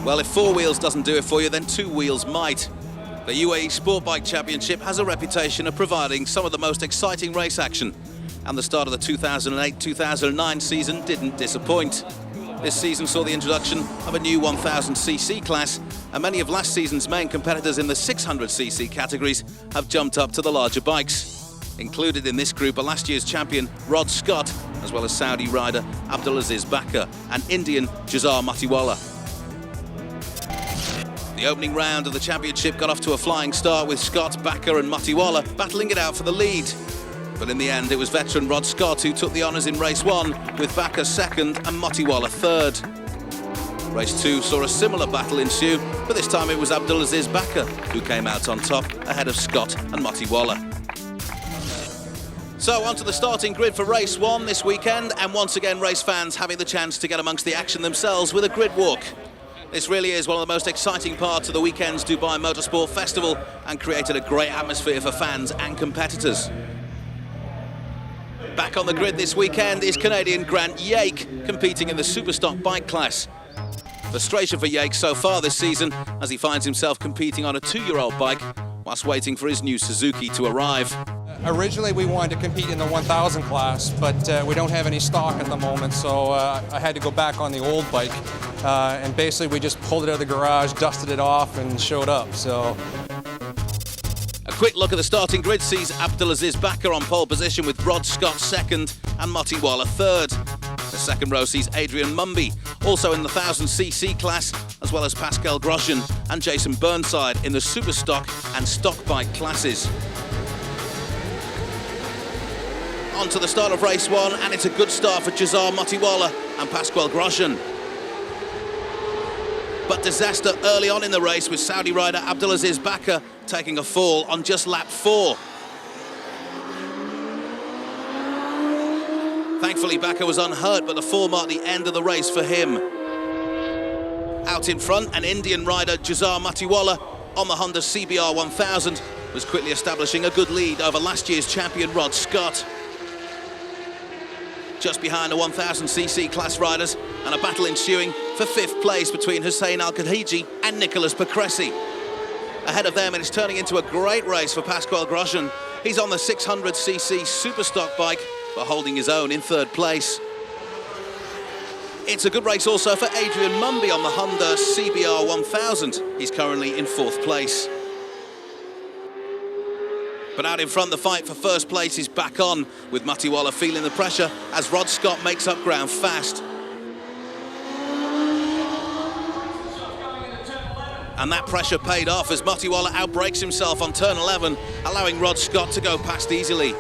Well, if four wheels doesn't do it for you, then two wheels might. The UAE Sport Bike Championship has a reputation of providing some of the most exciting race action, and the start of the 2008-2009 season didn't disappoint. This season saw the introduction of a new 1000cc class, and many of last season's main competitors in the 600cc categories have jumped up to the larger bikes. Included in this group are last year's champion Rod Scott, as well as Saudi rider Abdulaziz Bakr and Indian Jazar Matiwala. The opening round of the championship got off to a flying start with Scott, Bakr and Matiwala battling it out for the lead. But in the end, it was veteran Rod Scott who took the honours in race one, with Bakr second and Matiwala third. Race two saw a similar battle ensue, but this time it was Abdulaziz Bakr who came out on top, ahead of Scott and Matiwala. So onto the starting grid for race one this weekend, and once again race fans having the chance to get amongst the action themselves with a grid walk. This really is one of the most exciting parts of the weekend's Dubai Motorsport Festival, and created a great atmosphere for fans and competitors. Back on the grid this weekend is Canadian Grant Yake, competing in the Superstock bike class. Frustration for Yake so far this season, as he finds himself competing on a 2-year-old bike whilst waiting for his new Suzuki to arrive. Originally we wanted to compete in the 1000 class, but we don't have any stock at the moment, so I had to go back on the old bike. And basically we just pulled it out of the garage, dusted it off and showed up. So a quick look at the starting grid sees Abdulaziz Bakr on pole position with Rod Scott second and Matiwala third. The second row sees Adrian Mumby, also in the 1000cc class, as well as Pascal Grosjean and Jason Burnside in the Superstock and Stock bike classes. On to the start of race one, and it's a good start for Jazar Matiwala and Pascal Grosjean. But disaster early on in the race with Saudi rider Abdulaziz Bakr taking a fall on just lap 4. Thankfully, Bakr was unhurt, but the fall marked the end of the race for him. Out in front, an Indian rider, Jazar Matiwala, on the Honda CBR 1000, was quickly establishing a good lead over last year's champion Rod Scott. Just behind the 1000cc class riders, and a battle ensuing for 5th place between Hussein Al-Khadiji and Nicolas Pecresse. Ahead of them, it is turning into a great race for Pascal Grosjean. He's on the 600cc Superstock bike, but holding his own in 3rd place. It's a good race also for Adrian Mumby on the Honda CBR 1000. He's currently in 4th place. But out in front, the fight for 1st place is back on, with Matiwala feeling the pressure as Rod Scott makes up ground fast. And that pressure paid off as Matiwala outbrakes himself on turn 11, allowing Rod Scott to go past easily.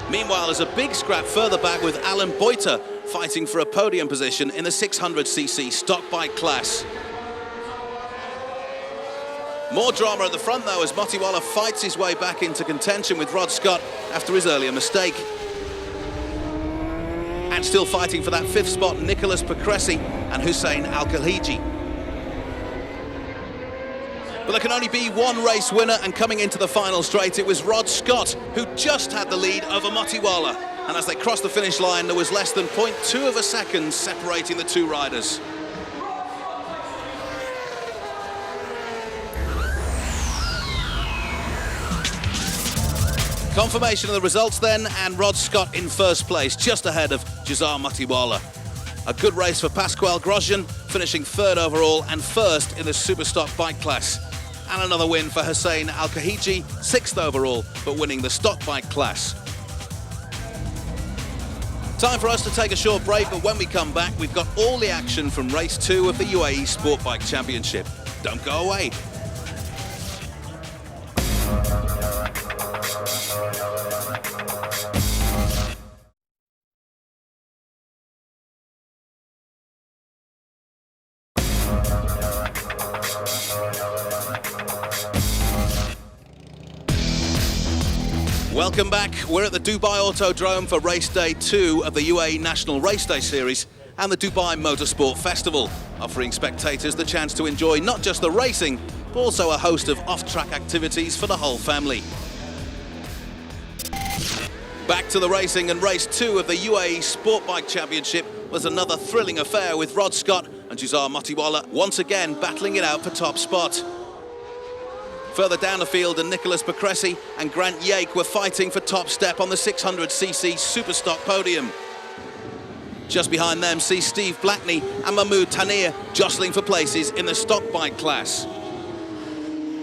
Meanwhile, there's a big scrap further back with Alan Boyter fighting for a podium position in the 600cc stock bike class. More drama at the front though, as Matiwala fights his way back into contention with Rod Scott after his earlier mistake. And still fighting for that 5th spot, Nicolas Pecresse and Hussein Al-Khadiji. But there can only be one race winner, and coming into the final straight, it was Rod Scott who just had the lead over Matiwala. And as they crossed the finish line, there was less than 0.2 of a second separating the two riders. Confirmation of the results then, and Rod Scott in 1st place, just ahead of Jazar Matiwala. A good race for Pascal Grosjean, finishing 3rd overall and 1st in the Superstock bike class. And another win for Hussein Al-Khadiji, 6th overall, but winning the stock bike class. Time for us to take a short break, but when we come back, we've got all the action from race 2 of the UAE Sport Bike Championship. Don't go away. Welcome back. We're at the Dubai Autodrome for race day 2 of the UAE National Race Day Series and the Dubai Motorsport Festival, offering spectators the chance to enjoy not just the racing, but also a host of off-track activities for the whole family. Back to the racing, and race 2 of the UAE Sport Bike Championship was another thrilling affair with Rod Scott and Jazar Motiwala once again battling it out for top spot. Further down the field, and Nicholas Bacresi and Grant Yake were fighting for top step on the 600cc Superstock podium. Just behind them, see Steve Blackney and Mahmoud Tanir jostling for places in the stock bike class.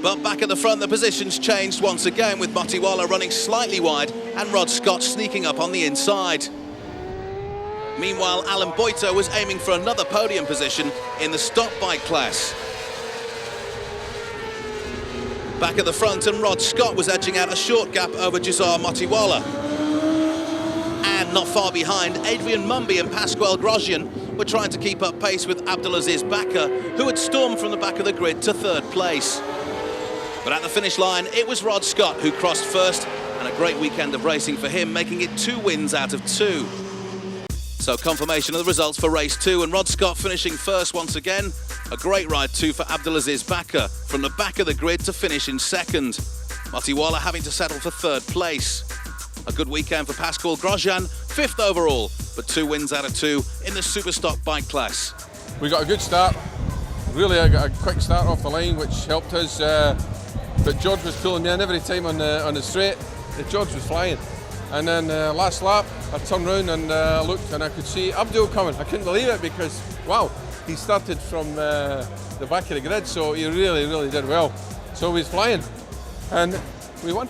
But back at the front, the positions changed once again, with Motiwala running slightly wide and Rod Scott sneaking up on the inside. Meanwhile, Alan Boito was aiming for another podium position in the stock bike class. Back at the front, and Rod Scott was edging out a short gap over Jazar Motiwala. And not far behind, Adrian Mumby and Pasquale Grosjean were trying to keep up pace with Abdulaziz Bakr, who had stormed from the back of the grid to third place. But at the finish line, it was Rod Scott who crossed first, and a great weekend of racing for him, making it 2 wins out of 2. So confirmation of the results for race 2, and Rod Scott finishing first once again. A great ride too for Abdulaziz Bakr, from the back of the grid to finish in second. Motiwala having to settle for third place. A good weekend for Pasquale Grosjean, 5th overall, but 2 wins out of 2 in the Superstock bike class. We got a good start, really a quick start off the line, which helped us, but George was pulling me in every time on the straight. George was flying. And then last lap, I turned round and looked, and I could see Abdul coming. I couldn't believe it because, wow, he started from the back of the grid, so he really, really did well. So he was flying, and we won.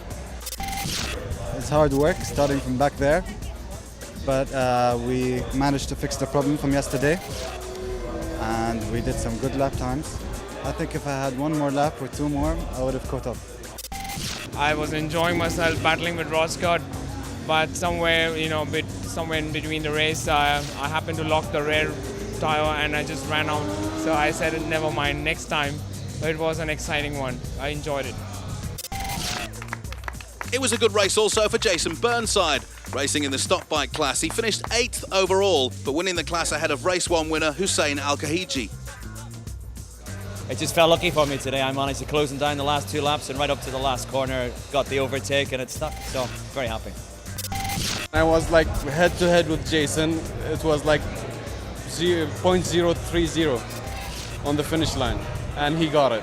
It's hard work starting from back there, but we managed to fix the problem from yesterday, and we did some good lap times. I think if I had 1 more lap or 2 more, I would have caught up. I was enjoying myself battling with Rod Scott, but somewhere in between the race, I happened to lock the rear tire and I just ran out. So I said, never mind, next time. But it was an exciting one. I enjoyed it. It was a good race also for Jason Burnside. Racing in the stock bike class, he finished 8th overall, but winning the class ahead of race 1 winner Hussein Al-Kahiji. It just felt lucky for me today. I managed to close him down the last 2 laps, and right up to the last corner, got the overtake, and it stuck. So, very happy. I was like head to head with Jason. It was like 0.030 on the finish line, and he got it.